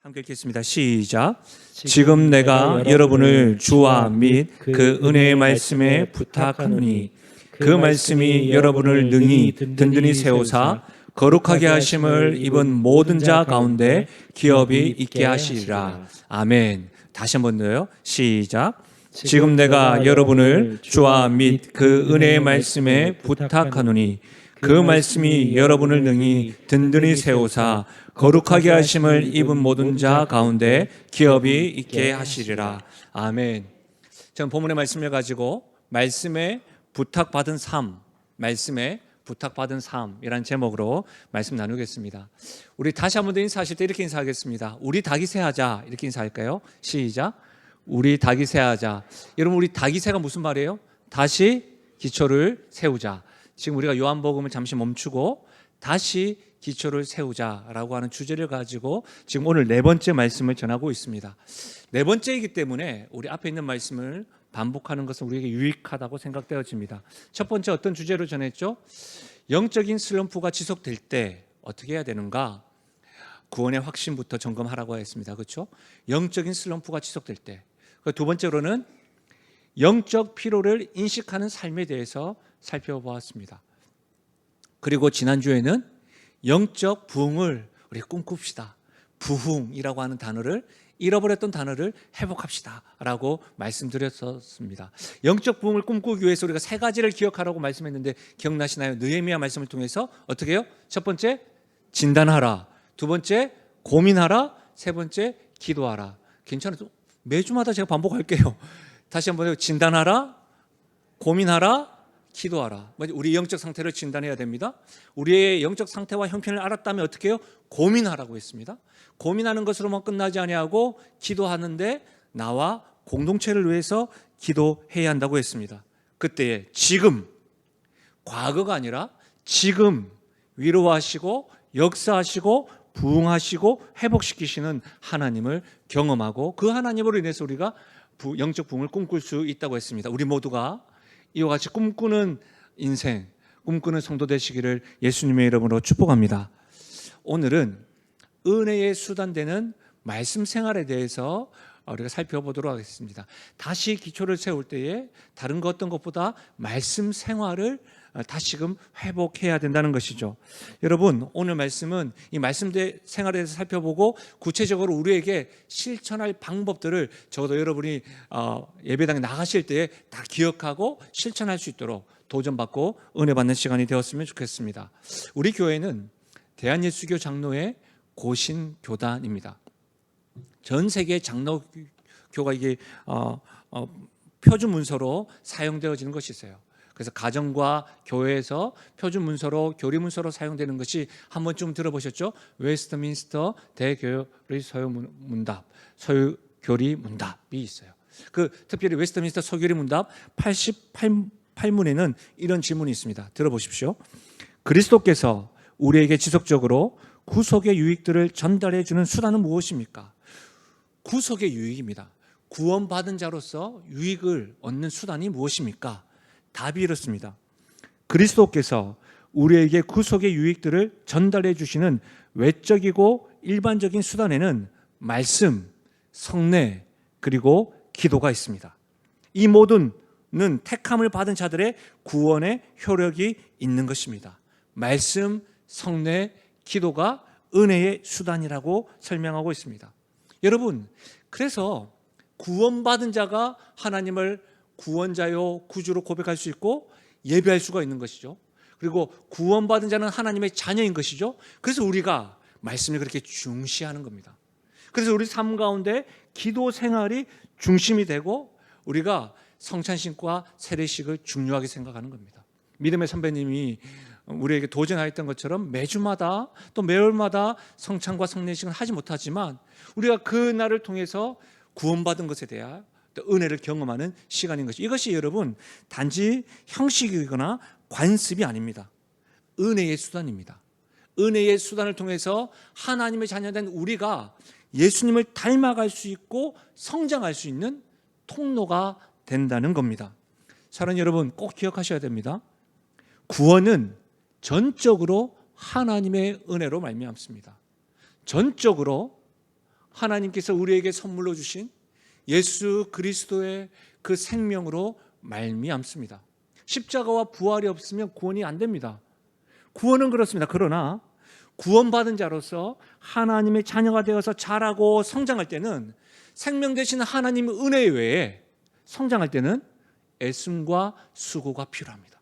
함께 읽겠습니다. 시작. 지금 내가 여러분을 주와 및 그 은혜의 말씀에 부탁하노니 그 말씀이 여러분을 능히 든든히 세우사 거룩하게 하심을 입은 모든 자 가운데 기업이 있게 하시리라. 아멘. 다시 한번 더요. 시작. 지금 내가 여러분을 주와 및 그 은혜의 말씀에 부탁하노니 그 말씀이 여러분을 능히 든든히 세우사 거룩하게 하심을 입은 모든 자 가운데 기업이 있게 하시리라. 아멘. 저는 본문의 말씀을 가지고 말씀에 부탁받은 삶, 말씀에 부탁받은 삶이라는 제목으로 말씀 나누겠습니다. 우리 다시 한번 더 인사하실 때 이렇게 인사하겠습니다. 우리 다기세하자. 이렇게 인사할까요? 시작. 우리 다기세하자. 여러분, 우리 다기세가 무슨 말이에요? 다시 기초를 세우자. 지금 우리가 요한복음을 잠시 멈추고 다시 기초를 세우자라고 하는 주제를 가지고 지금 오늘 네 번째 말씀을 전하고 있습니다. 네 번째이기 때문에 우리 앞에 있는 말씀을 반복하는 것은 우리에게 유익하다고 생각되어집니다. 첫 번째 어떤 주제로 전했죠? 영적인 슬럼프가 지속될 때 어떻게 해야 되는가? 구원의 확신부터 점검하라고 했습니다. 그렇죠? 영적인 슬럼프가 지속될 때. 두 번째로는 영적 피로를 인식하는 삶에 대해서 살펴보았습니다. 그리고 지난주에는 영적 부흥을 우리 꿈꿉시다. 부흥이라고 하는 단어를, 잃어버렸던 단어를 회복합시다 라고 말씀드렸었습니다. 영적 부흥을 꿈꾸기 위해서 우리가 세 가지를 기억하라고 말씀했는데 기억나시나요? 느헤미야 말씀을 통해서 어떻게 해요? 첫 번째, 진단하라. 두 번째, 고민하라. 세 번째, 기도하라. 괜찮아요? 매주마다 제가 반복할게요. 다시 한번 진단하라, 고민하라, 기도하라. 우리 영적 상태를 진단해야 됩니다. 우리의 영적 상태와 형편을 알았다면 어떻게 해요? 고민하라고 했습니다. 고민하는 것으로만 끝나지 아니하고 기도하는데 나와 공동체를 위해서 기도해야 한다고 했습니다. 그때에 지금, 과거가 아니라 지금 위로하시고 역사하시고 부흥하시고 회복시키시는 하나님을 경험하고 그 하나님으로 인해서 우리가 영적 부흥을 꿈꿀 수 있다고 했습니다. 우리 모두가 이와 같이 꿈꾸는 인생, 꿈꾸는 성도 되시기를 예수님의 이름으로 축복합니다. 오늘은 은혜의 수단되는 말씀 생활에 대해서 우리가 살펴보도록 하겠습니다. 다시 기초를 세울 때에 다른 것 어떤 것보다 말씀 생활을 다시금 회복해야 된다는 것이죠. 여러분, 오늘 말씀은 이 말씀 생활에 대해서 살펴보고 구체적으로 우리에게 실천할 방법들을 적어도 여러분이 예배당에 나가실 때에 다 기억하고 실천할 수 있도록 도전받고 은혜 받는 시간이 되었으면 좋겠습니다. 우리 교회는 대한예수교 장로회 고신교단입니다. 전 세계 장로교가 이게 표준 문서로 사용되어지는 것이 있어요. 그래서 가정과 교회에서 표준 문서로 교리 문서로 사용되는 것이 한 번쯤 들어보셨죠? 웨스트민스터 대교리 서유문답, 서유교리 문답이 있어요. 특별히 웨스트민스터 서교리 문답 88문에는 이런 질문이 있습니다. 들어보십시오. 그리스도께서 우리에게 지속적으로 구속의 유익들을 전달해 주는 수단은 무엇입니까? 구속의 유익입니다. 구원받은 자로서 유익을 얻는 수단이 무엇입니까? 답이 이렇습니다. 그리스도께서 우리에게 구속의 유익들을 전달해 주시는 외적이고 일반적인 수단에는 말씀, 성례, 그리고 기도가 있습니다. 이 모두는 택함을 받은 자들의 구원의 효력이 있는 것입니다. 말씀, 성례, 기도가 은혜의 수단이라고 설명하고 있습니다. 여러분, 그래서 구원받은 자가 하나님을 구원자요 구주로 고백할 수 있고 예배할 수가 있는 것이죠. 그리고 구원받은 자는 하나님의 자녀인 것이죠. 그래서 우리가 말씀을 그렇게 중시하는 겁니다. 그래서 우리 삶 가운데 기도 생활이 중심이 되고 우리가 성찬식과 세례식을 중요하게 생각하는 겁니다. 믿음의 선배님이 우리에게 도전하였던 것처럼 매주마다 또 매월마다 성찬과 성례식은 하지 못하지만 우리가 그 날을 통해서 구원받은 것에 대한 은혜를 경험하는 시간인 것이죠. 이것이 여러분 단지 형식이거나 관습이 아닙니다. 은혜의 수단입니다. 은혜의 수단을 통해서 하나님의 자녀된 우리가 예수님을 닮아갈 수 있고 성장할 수 있는 통로가 된다는 겁니다. 사랑하는 여러분, 꼭 기억하셔야 됩니다. 구원은 전적으로 하나님의 은혜로 말미암습니다. 전적으로 하나님께서 우리에게 선물로 주신 예수 그리스도의 그 생명으로 말미암습니다. 십자가와 부활이 없으면 구원이 안 됩니다. 구원은 그렇습니다. 그러나 구원받은 자로서 하나님의 자녀가 되어서 자라고 성장할 때는 생명 되신 하나님의 은혜 외에 성장할 때는 애씀과 수고가 필요합니다.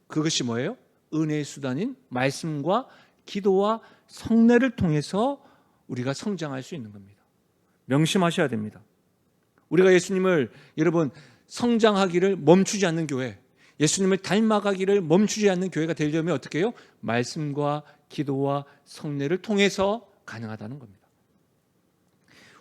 그것이 뭐예요? 은혜의 수단인 말씀과 기도와 성례를 통해서 우리가 성장할 수 있는 겁니다. 명심하셔야 됩니다. 우리가 예수님을 여러분 성장하기를 멈추지 않는 교회, 예수님을 닮아가기를 멈추지 않는 교회가 되려면 어떻게 해요? 말씀과 기도와 성례를 통해서 가능하다는 겁니다.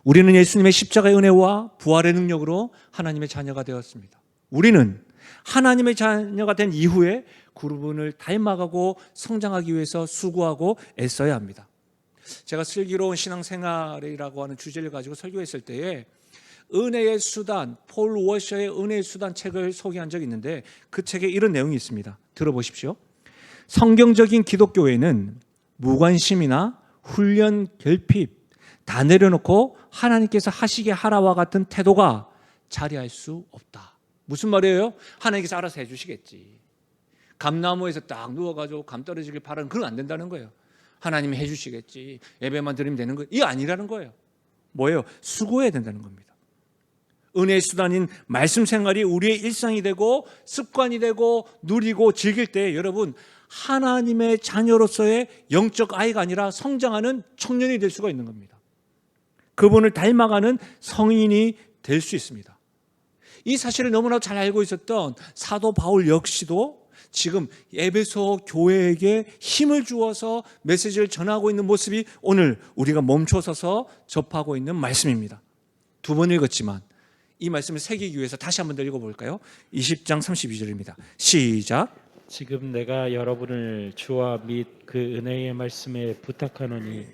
우리는 예수님의 십자가의 은혜와 부활의 능력으로 하나님의 자녀가 되었습니다. 우리는 하나님의 자녀가 된 이후에 그분을 닮아가고 성장하기 위해서 수고하고 애써야 합니다. 제가 슬기로운 신앙생활이라고 하는 주제를 가지고 설교했을 때에 은혜의 수단, 폴 워셔의 은혜의 수단 책을 소개한 적이 있는데 그 책에 이런 내용이 있습니다. 들어보십시오. 성경적인 기독교에는 무관심이나 훈련, 결핍 다 내려놓고 하나님께서 하시게 하라와 같은 태도가 자리할 수 없다. 무슨 말이에요? 하나님께서 알아서 해주시겠지. 감나무에서 딱 누워가지고 감 떨어지길 바라는 그건 안 된다는 거예요. 하나님이 해주시겠지. 예배만 드리면 되는 거 이거 아니라는 거예요. 뭐예요? 수고해야 된다는 겁니다. 은혜의 수단인 말씀 생활이 우리의 일상이 되고 습관이 되고 누리고 즐길 때 여러분 하나님의 자녀로서의 영적 아이가 아니라 성장하는 청년이 될 수가 있는 겁니다. 그분을 닮아가는 성인이 될 수 있습니다. 이 사실을 너무나 잘 알고 있었던 사도 바울 역시도 지금 에베소 교회에게 힘을 주어서 메시지를 전하고 있는 모습이 오늘 우리가 멈춰서서 접하고 있는 말씀입니다. 두 번 읽었지만 이 말씀을 새기기 위해서 다시 한번 더 읽어볼까요? 20장 32절입니다. 시작. 지금 내가 여러분을 주와 및 그 은혜의 말씀에 부탁하노니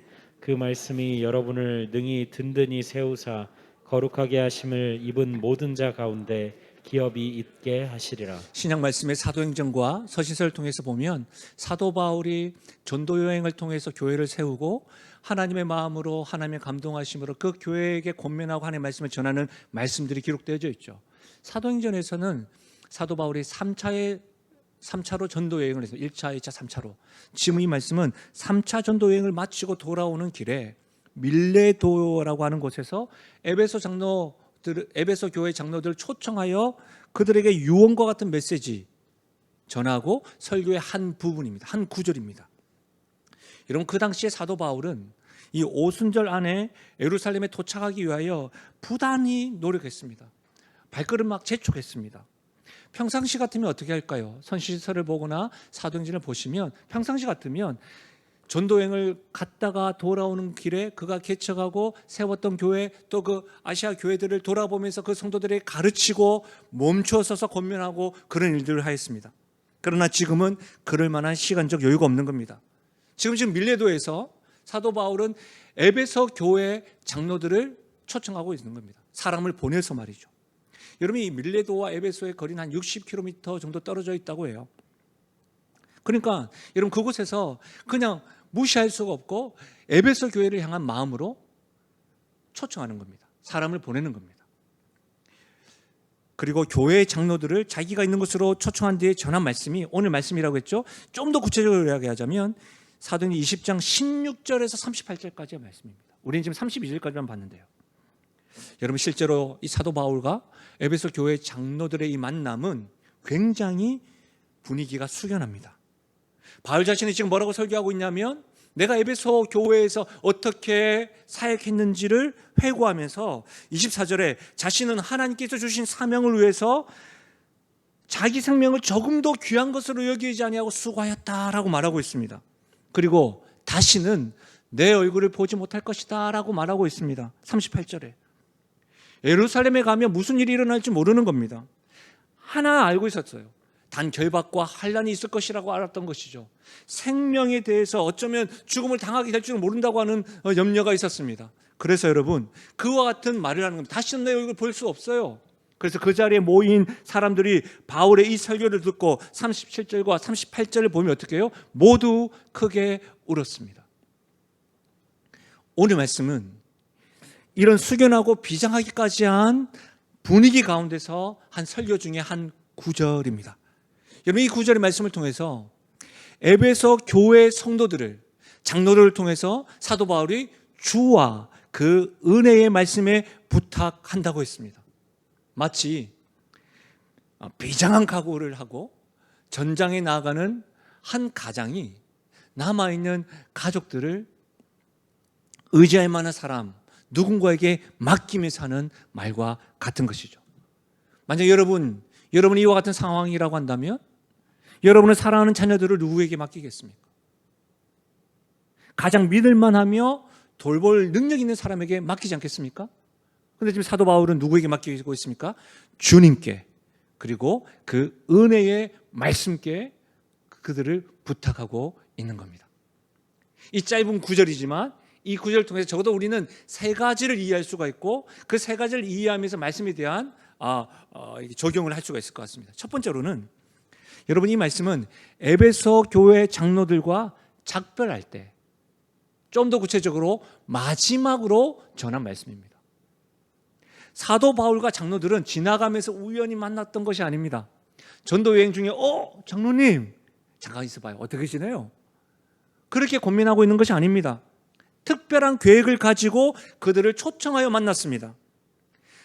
그 말씀이 여러분을 능히 든든히 세우사 거룩하게 하심을 입은 모든 자 가운데 기업이 있게 하시리라. 신약 말씀의 사도행전과 서신서를 통해서 보면 사도 바울이 전도 여행을 통해서 교회를 세우고 하나님의 마음으로 하나님의 감동하심으로 그 교회에게 권면하고 하나님의 말씀을 전하는 말씀들이 기록되어져 있죠. 사도행전에서는 사도 바울이 3차로 전도 여행을 해서 1차, 2차, 3차로 지금 이 말씀은 3차 전도 여행을 마치고 돌아오는 길에 밀레도라고 하는 곳에서 에베소 교회 장로들을 초청하여 그들에게 유언과 같은 메시지 전하고 설교의 한 부분입니다. 한 구절입니다. 여러분 그 당시에 사도 바울은 이 오순절 안에 예루살렘에 도착하기 위하여 부단히 노력했습니다. 발걸음 막 재촉했습니다. 평상시 같으면 어떻게 할까요? 선지서를 보거나 사도행전을 보시면 평상시 같으면 전도여행을 갔다가 돌아오는 길에 그가 개척하고 세웠던 교회 또 그 아시아 교회들을 돌아보면서 그 성도들에게 가르치고 멈춰서서 권면하고 그런 일들을 하였습니다. 그러나 지금은 그럴 만한 시간적 여유가 없는 겁니다. 지금 밀레도에서 사도 바울은 에베소 교회 장로들을 초청하고 있는 겁니다. 사람을 보내서 말이죠. 여러분 이 밀레도와 에베소의 거리는 한 60km 정도 떨어져 있다고 해요. 그러니까 여러분 그곳에서 그냥 무시할 수가 없고 에베소 교회를 향한 마음으로 초청하는 겁니다. 사람을 보내는 겁니다. 그리고 교회 장로들을 자기가 있는 곳으로 초청한 뒤에 전한 말씀이 오늘 말씀이라고 했죠. 좀 더 구체적으로 이야기하자면 사도행전 20장 16절에서 38절까지의 말씀입니다. 우리는 지금 32절까지만 봤는데요. 여러분 실제로 이 사도 바울과 에베소 교회 장로들의 이 만남은 굉장히 분위기가 숙연합니다. 바울 자신이 지금 뭐라고 설교하고 있냐면 내가 에베소 교회에서 어떻게 사역했는지를 회고하면서 24절에 자신은 하나님께서 주신 사명을 위해서 자기 생명을 조금 더 귀한 것으로 여기지 아니하고 수고하였다라고 말하고 있습니다. 그리고 다시는 내 얼굴을 보지 못할 것이다 라고 말하고 있습니다. 38절에 예루살렘에 가면 무슨 일이 일어날지 모르는 겁니다. 하나 알고 있었어요. 단 결박과 환난이 있을 것이라고 알았던 것이죠. 생명에 대해서 어쩌면 죽음을 당하게 될 줄은 모른다고 하는 염려가 있었습니다. 그래서 여러분 그와 같은 말을 하는 겁니다. 다시는 내 얼굴 볼 수 없어요. 그래서 그 자리에 모인 사람들이 바울의 이 설교를 듣고 37절과 38절을 보면 어떻게 해요? 모두 크게 울었습니다. 오늘 말씀은 이런 숙연하고 비장하기까지 한 분위기 가운데서 한 설교 중에 한 구절입니다. 여러분, 이 구절의 말씀을 통해서 에베소 교회 성도들을, 장로들을 통해서 사도 바울이 주와 그 은혜의 말씀에 부탁한다고 했습니다. 마치 비장한 각오를 하고 전장에 나아가는 한 가장이 남아있는 가족들을 의지할 만한 사람, 누군가에게 맡기면서 하는 말과 같은 것이죠. 만약 여러분이 이와 같은 상황이라고 한다면 여러분은 사랑하는 자녀들을 누구에게 맡기겠습니까? 가장 믿을만하며 돌볼 능력 있는 사람에게 맡기지 않겠습니까? 그런데 지금 사도 바울은 누구에게 맡기고 있습니까? 주님께, 그리고 그 은혜의 말씀께 그들을 부탁하고 있는 겁니다. 이 짧은 구절이지만 이 구절을 통해서 적어도 우리는 세 가지를 이해할 수가 있고, 그 세 가지를 이해하면서 말씀에 대한 적용을 할 수가 있을 것 같습니다. 첫 번째로는, 여러분, 이 말씀은 에베소 교회 장로들과 작별할 때 좀 더 구체적으로 마지막으로 전한 말씀입니다. 사도 바울과 장로들은 지나가면서 우연히 만났던 것이 아닙니다. 전도 여행 중에 장로님 잠깐 있어봐요, 어떻게 지내요? 그렇게 고민하고 있는 것이 아닙니다. 특별한 계획을 가지고 그들을 초청하여 만났습니다.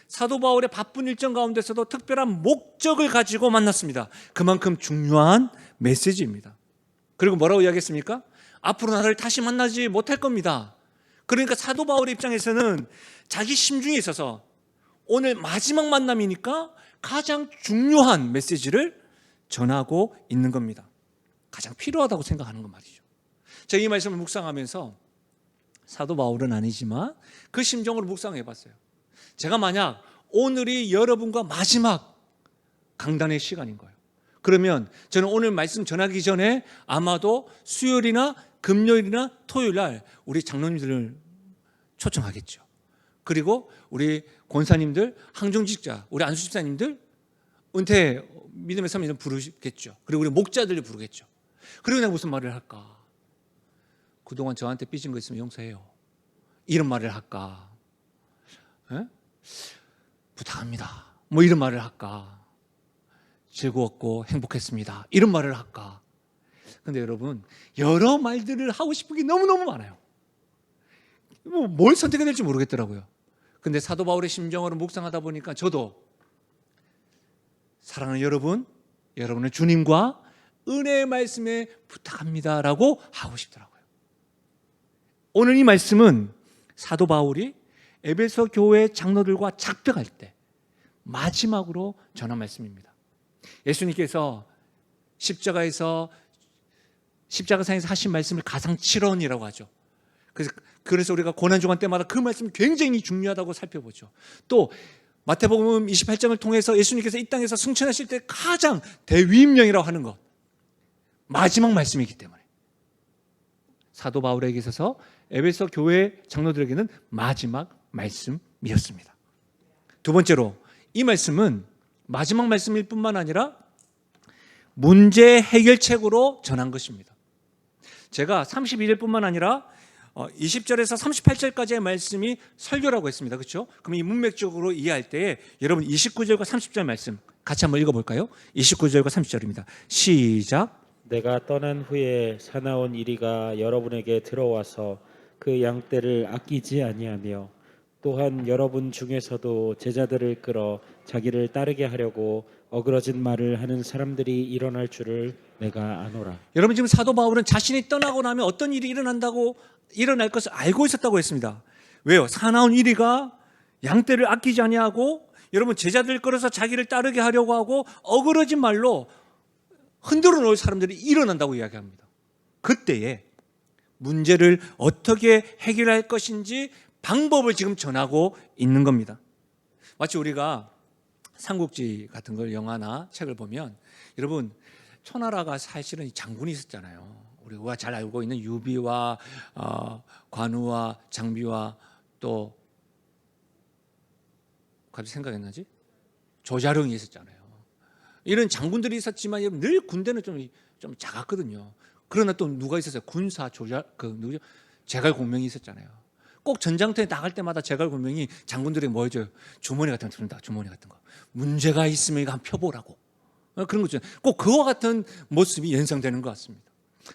사도 바울의 바쁜 일정 가운데서도 특별한 목적을 가지고 만났습니다. 그만큼 중요한 메시지입니다. 그리고 뭐라고 이야기했습니까? 앞으로 나를 다시 만나지 못할 겁니다. 그러니까 사도 바울의 입장에서는 자기 심중에 있어서 오늘 마지막 만남이니까 가장 중요한 메시지를 전하고 있는 겁니다. 가장 필요하다고 생각하는 것 말이죠. 제가 이 말씀을 묵상하면서 사도 바울은 아니지만 그 심정으로 묵상해 봤어요. 제가 만약 오늘이 여러분과 마지막 강단의 시간인 거예요. 그러면 저는 오늘 말씀 전하기 전에 아마도 수요일이나 금요일이나 토요일 날 우리 장로님들을 초청하겠죠. 그리고 우리 권사님들, 항중직자, 우리 안수집사님들, 은퇴 믿음의 삶을 부르겠죠. 그리고 우리 목자들을 부르겠죠. 그리고 내가 무슨 말을 할까? 그동안 저한테 삐진 거 있으면 용서해요, 이런 말을 할까? 부탁합니다, 뭐 이런 말을 할까? 즐거웠고 행복했습니다, 이런 말을 할까? 근데 여러분, 여러 말들을 하고 싶은 게 너무너무 많아요. 뭘 선택해야 될지 모르겠더라고요. 근데 사도 바울의 심정으로 묵상하다 보니까 저도 사랑하는 여러분, 여러분의 주님과 은혜의 말씀에 부탁합니다라고 하고 싶더라고요. 오늘 이 말씀은 사도 바울이 에베소 교회 장로들과 작별할 때 마지막으로 전한 말씀입니다. 예수님께서 십자가상에서 하신 말씀을 가상칠언이라고 하죠. 그래서 우리가 고난주간 때마다 그 말씀이 굉장히 중요하다고 살펴보죠. 또 마태복음 28장을 통해서 예수님께서 이 땅에서 승천하실 때 가장 대위임령이라고 하는 것, 마지막 말씀이기 때문에 사도 바울에게 있어서 에베소 교회 장로들에게는 마지막 말씀이었습니다. 두 번째로, 이 말씀은 마지막 말씀일 뿐만 아니라 문제 해결책으로 전한 것입니다. 제가 31절뿐만 아니라 20절에서 38절까지의 말씀이 설교라고 했습니다. 그렇죠? 그럼 이 문맥적으로 이해할 때 여러분 29절과 30절 말씀 같이 한번 읽어볼까요? 29절과 30절입니다. 시작. 내가 떠난 후에 사나운 이리가 여러분에게 들어와서 그 양떼를 아끼지 아니하며 또한 여러분 중에서도 제자들을 끌어 자기를 따르게 하려고 어그러진 말을 하는 사람들이 일어날 줄을 내가 아노라. 여러분, 지금 사도 바울은 자신이 떠나고 나면 어떤 일이 일어날 것을 알고 있었다고 했습니다. 왜요? 사나운 이리가 양떼를 아끼지 아니하고 여러분 제자들을 끌어서 자기를 따르게 하려고 하고 어그러진 말로 흔들어 놓을 사람들이 일어난다고 이야기합니다. 그때에 문제를 어떻게 해결할 것인지 방법을 지금 전하고 있는 겁니다. 마치 우리가 삼국지 같은 걸 영화나 책을 보면, 여러분 초나라가 사실은 장군이 있었잖아요. 우리가 잘 알고 있는 유비와 관우와 장비와 또 갑자기 생각이 안 나지? 조자룡이 있었잖아요. 이런 장군들이 있었지만 늘 군대는 좀 작았거든요. 그러나 또 누가 있었어요? 군사 조자 누구죠? 제갈공명이 있었잖아요. 꼭 전장터에 나갈 때마다 제갈 군명이 장군들에게 뭐 해줘요? 주머니 같은 거 든다. 주머니 같은 거. 문제가 있으면 이거 한번 펴보라고. 그런 거죠. 꼭 그와 같은 모습이 연상되는 것 같습니다.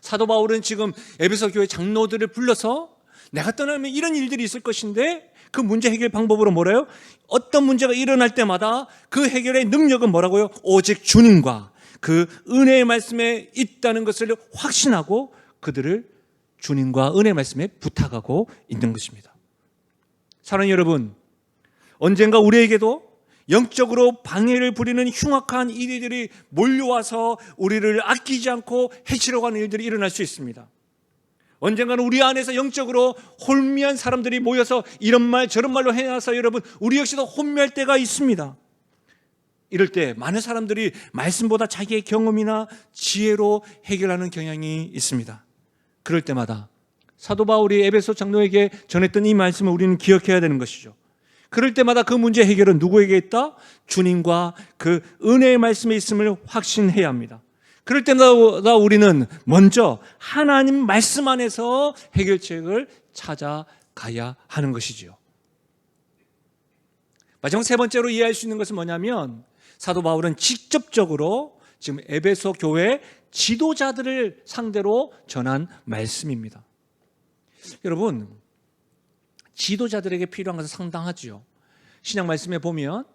사도 바울은 지금 에베소 교회 장로들을 불러서 내가 떠나면 이런 일들이 있을 것인데 그 문제 해결 방법으로 뭐래요? 어떤 문제가 일어날 때마다 그 해결의 능력은 뭐라고요? 오직 주님과 그 은혜의 말씀에 있다는 것을 확신하고 그들을 주님과 은혜의 말씀에 부탁하고 있는 것입니다. 사랑하는 여러분, 언젠가 우리에게도 영적으로 방해를 부리는 흉악한 이들이 몰려와서 우리를 아끼지 않고 해치려고 하는 일들이 일어날 수 있습니다. 언젠가는 우리 안에서 영적으로 혼미한 사람들이 모여서 이런 말 저런 말로 해놔서 여러분 우리 역시도 혼미할 때가 있습니다. 이럴 때 많은 사람들이 말씀보다 자기의 경험이나 지혜로 해결하는 경향이 있습니다. 그럴 때마다 사도 바울이 에베소 장로에게 전했던 이 말씀을 우리는 기억해야 되는 것이죠. 그럴 때마다 그 문제 해결은 누구에게 있다? 주님과 그 은혜의 말씀에 있음을 확신해야 합니다. 그럴 때마다 우리는 먼저 하나님 말씀 안에서 해결책을 찾아가야 하는 것이지요. 마지막 세 번째로 이해할 수 있는 것은 뭐냐면 사도 바울은 직접적으로 지금 에베소 교회 지도자들을 상대로 전한 말씀입니다. 여러분, 지도자들에게 필요한 것은 상당하지요. 신약 말씀에 보면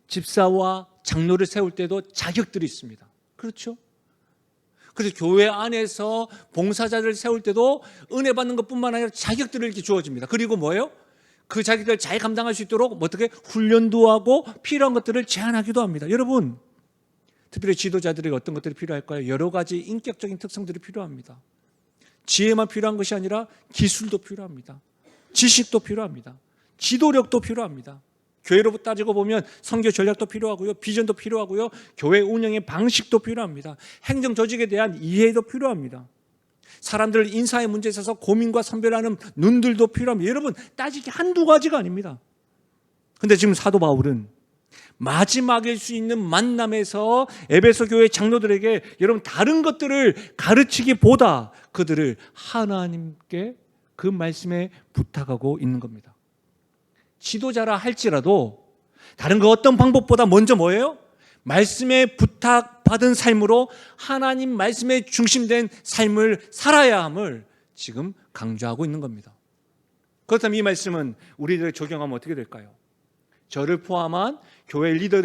집사와 장로를 세울 때도 자격들이 있습니다. 그렇죠? 그래서 교회 안에서 봉사자들을 세울 때도 은혜 받는 것뿐만 아니라 자격들을 이렇게 주어집니다. 그리고 뭐예요? 그 자격들을 잘 감당할 수 있도록 어떻게 훈련도 하고 필요한 것들을 제안하기도 합니다. 여러분, 특별히 지도자들에게 어떤 것들이 필요할까요? 여러 가지 인격적인 특성들이 필요합니다. 지혜만 필요한 것이 아니라 기술도 필요합니다. 지식도 필요합니다. 지도력도 필요합니다. 교회로 따지고 보면 선교 전략도 필요하고요. 비전도 필요하고요. 교회 운영의 방식도 필요합니다. 행정 조직에 대한 이해도 필요합니다. 사람들 인사의 문제에 있어서 고민과 선별하는 눈들도 필요합니다. 여러분, 따지기 한두 가지가 아닙니다. 그런데 지금 사도 바울은 마지막일 수 있는 만남에서 에베소 교회 장로들에게 여러분 다른 것들을 가르치기보다 그들을 하나님께 그 말씀에 부탁하고 있는 겁니다. 지도자라 할지라도 다른 그 어떤 방법보다 먼저 뭐예요? 말씀에 부탁받은 삶으로 하나님 말씀에 중심된 삶을 살아야 함을 지금 강조하고 있는 겁니다. 그렇다면 이 말씀은 우리들에게 적용하면 어떻게 될까요? 저를 포함한 교회 리더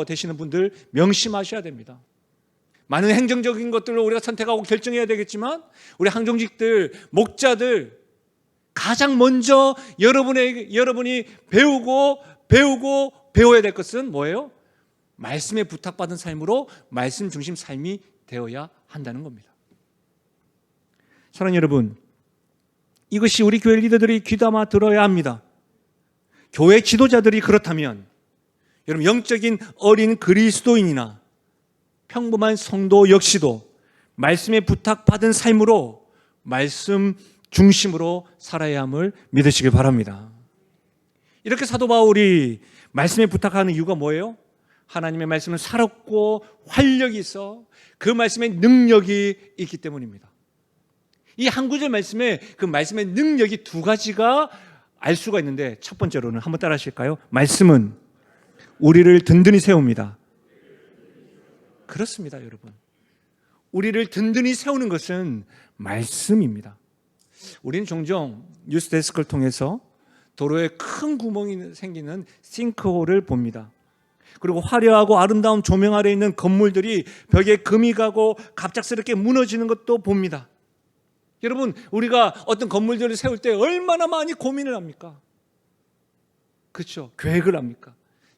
되시는 분들 명심하셔야 됩니다. 많은 행정적인 것들로 우리가 선택하고 결정해야 되겠지만 우리 항정직들, 목자들 가장 먼저 여러분이 배워야 될 것은 뭐예요? 말씀에 부탁받은 삶으로 말씀 중심 삶이 되어야 한다는 겁니다. 사랑하는 여러분, 이것이 우리 교회 리더들이 귀담아 들어야 합니다. 교회 지도자들이 그렇다면 여러분 영적인 어린 그리스도인이나 평범한 성도 역시도 말씀에 부탁받은 삶으로 말씀 중심으로 살아야 함을 믿으시길 바랍니다. 이렇게 사도 바울이 말씀에 부탁하는 이유가 뭐예요? 하나님의 말씀은 살았고 활력이 있어 그 말씀에 능력이 있기 때문입니다. 이 한 구절 말씀에 그 말씀의 능력이 두 가지가 알 수가 있는데 첫 번째로는 한번 따라 하실까요? 말씀은 우리를 든든히 세웁니다. 그렇습니다, 여러분. 우리를 든든히 세우는 것은 말씀입니다. 우리는 종종 뉴스데스크를 통해서 도로에 큰 구멍이 생기는 싱크홀을 봅니다. 그리고 화려하고 아름다운 조명 아래 있는 건물들이 벽에 금이 가고 갑작스럽게 무너지는 것도 봅니다. 여러분, 우리가 어떤 건물들을 세울 때 얼마나 많이 고민을 합니까? 그렇죠? 계획을 합니까?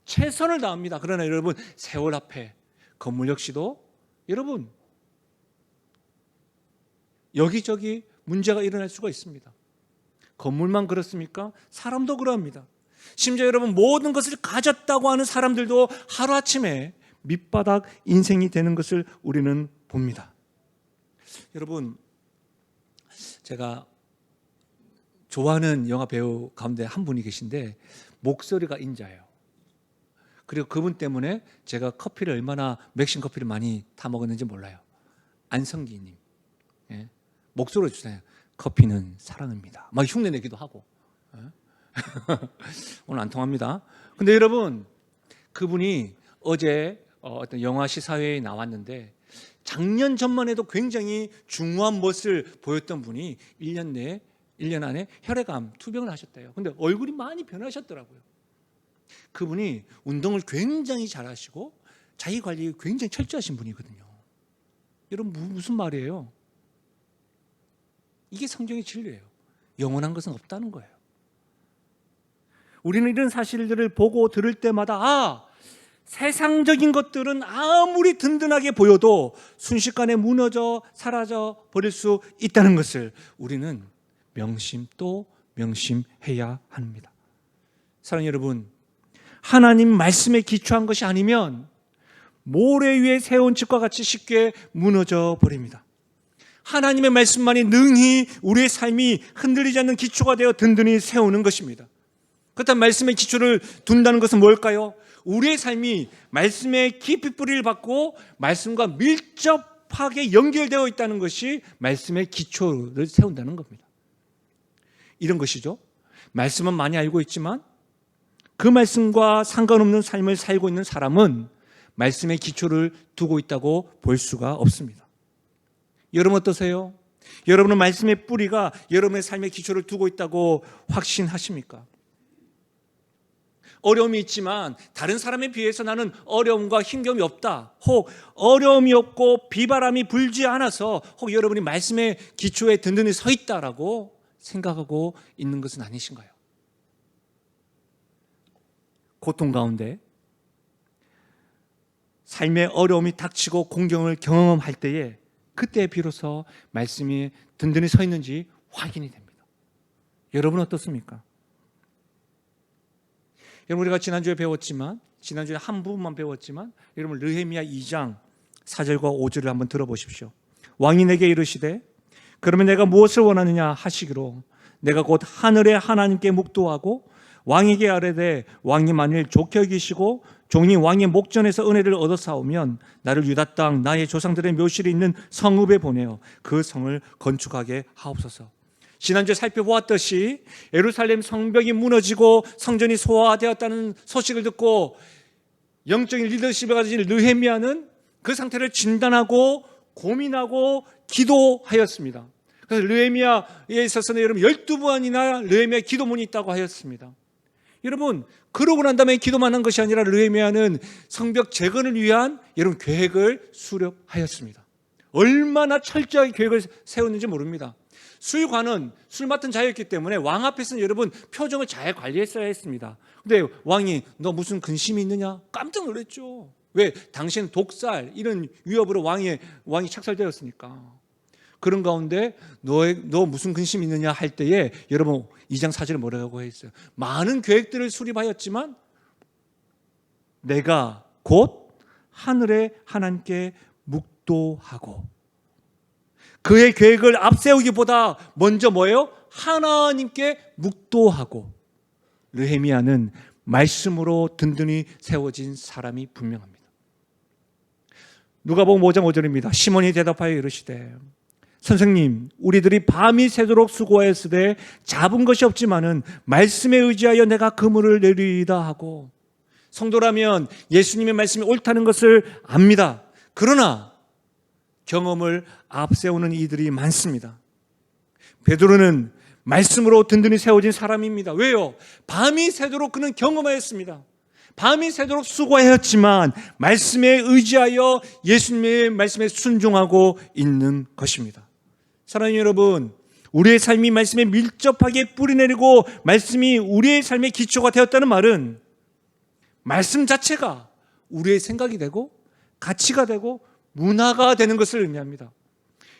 최선을 다합니다. 그러나 여러분, 세월 앞에 건물 역시도 여러분 여기저기 문제가 일어날 수가 있습니다. 건물만 그렇습니까? 사람도 그러합니다. 심지어 여러분 모든 것을 가졌다고 하는 사람들도 하루아침에 밑바닥 인생이 되는 것을 우리는 봅니다. 여러분, 제가 좋아하는 영화 배우 가운데 한 분이 계신데 목소리가 인자예요. 그리고 그분 때문에 제가 커피를 얼마나 맥심 커피를 많이 타 먹었는지 몰라요. 안성기님. 예. 목소리로 주잖아요. 커피는 사랑입니다. 막 흉내 내기도 하고. 오늘 안 통합니다. 근데 여러분, 그분이 어제 어떤 영화 시사회에 나왔는데 작년 전만 해도 굉장히 중후한 멋을 보였던 분이 1년 안에 혈액암 투병을 하셨대요. 근데 얼굴이 많이 변하셨더라고요. 그분이 운동을 굉장히 잘하시고 자기 관리 굉장히 철저하신 분이거든요. 여러분, 무슨 말이에요? 이게 성경의 진리예요. 영원한 것은 없다는 거예요. 우리는 이런 사실들을 보고 들을 때마다 세상적인 것들은 아무리 든든하게 보여도 순식간에 무너져 사라져 버릴 수 있다는 것을 우리는 명심 또 명심해야 합니다. 사랑하는 여러분, 하나님 말씀에 기초한 것이 아니면 모래 위에 세운 집과 같이 쉽게 무너져 버립니다. 하나님의 말씀만이 능히 우리의 삶이 흔들리지 않는 기초가 되어 든든히 세우는 것입니다. 그렇다면 말씀의 기초를 둔다는 것은 뭘까요? 우리의 삶이 말씀에 깊이 뿌리를 받고 말씀과 밀접하게 연결되어 있다는 것이 말씀의 기초를 세운다는 겁니다. 이런 것이죠. 말씀은 많이 알고 있지만 그 말씀과 상관없는 삶을 살고 있는 사람은 말씀의 기초를 두고 있다고 볼 수가 없습니다. 여러분 어떠세요? 여러분은 말씀의 뿌리가 여러분의 삶의 기초를 두고 있다고 확신하십니까? 어려움이 있지만 다른 사람에 비해서 나는 어려움과 힘겨움이 없다, 혹 어려움이 없고 비바람이 불지 않아서 혹 여러분이 말씀의 기초에 든든히 서 있다라고 생각하고 있는 것은 아니신가요? 고통 가운데 삶의 어려움이 닥치고 공경을 경험할 때에 그때 비로소 말씀이 든든히 서 있는지 확인이 됩니다. 여러분 어떻습니까? 여러분, 우리가 지난주에 배웠지만, 지난주에 한 부분만 배웠지만, 여러분 느헤미야 2장 4절과 5절을 한번 들어보십시오. 왕이 내게 이르시되 그러면 내가 무엇을 원하느냐 하시기로 내가 곧 하늘의 하나님께 묵도하고 왕에게 아뢰되 왕이 만일 좋게 여기시고 종이 왕의 목전에서 은혜를 얻어 싸우면 나를 유다 땅 나의 조상들의 묘실이 있는 성읍에 보내어 그 성을 건축하게 하옵소서. 지난주에 살펴보았듯이 예루살렘 성벽이 무너지고 성전이 소화되었다는 소식을 듣고 영적인 리더십에 가진 느헤미야는 그 상태를 진단하고 고민하고 기도하였습니다. 그래서 느헤미야에 있어서는 여러분 12번이나 느헤미야 기도문이 있다고 하였습니다. 여러분, 그러고 난 다음에 기도만 한 것이 아니라 느헤미야는 성벽 재건을 위한 여러분 계획을 수립하였습니다. 얼마나 철저하게 계획을 세웠는지 모릅니다. 술관은 술 맡은 자였기 때문에 왕 앞에서는 여러분 표정을 잘 관리했어야 했습니다. 근데 왕이 너 무슨 근심이 있느냐? 깜짝 놀랐죠. 왜? 당시에는 독살 이런 위협으로 왕이 착살되었으니까. 그런 가운데 너 무슨 근심이 있느냐 할 때에 여러분 2장 4절에 뭐라고 했어요? 많은 계획들을 수립하였지만 내가 곧 하늘의 하나님께 묵도하고 그의 계획을 앞세우기보다 먼저 뭐예요? 하나님께 묵도하고. 느헤미야는 말씀으로 든든히 세워진 사람이 분명합니다. 누가복음 5장 5절입니다. 시몬이 대답하여 이르시되 선생님, 우리들이 밤이 새도록 수고하였으되 잡은 것이 없지만은 말씀에 의지하여 내가 그물을 내리이다 하고. 성도라면 예수님의 말씀이 옳다는 것을 압니다. 그러나 경험을 앞세우는 이들이 많습니다. 베드로는 말씀으로 든든히 세워진 사람입니다. 왜요? 밤이 새도록 그는 경험하였습니다. 밤이 새도록 수고하였지만 말씀에 의지하여 예수님의 말씀에 순종하고 있는 것입니다. 사랑하는 여러분, 우리의 삶이 말씀에 밀접하게 뿌리내리고 말씀이 우리의 삶의 기초가 되었다는 말은 말씀 자체가 우리의 생각이 되고 가치가 되고 문화가 되는 것을 의미합니다.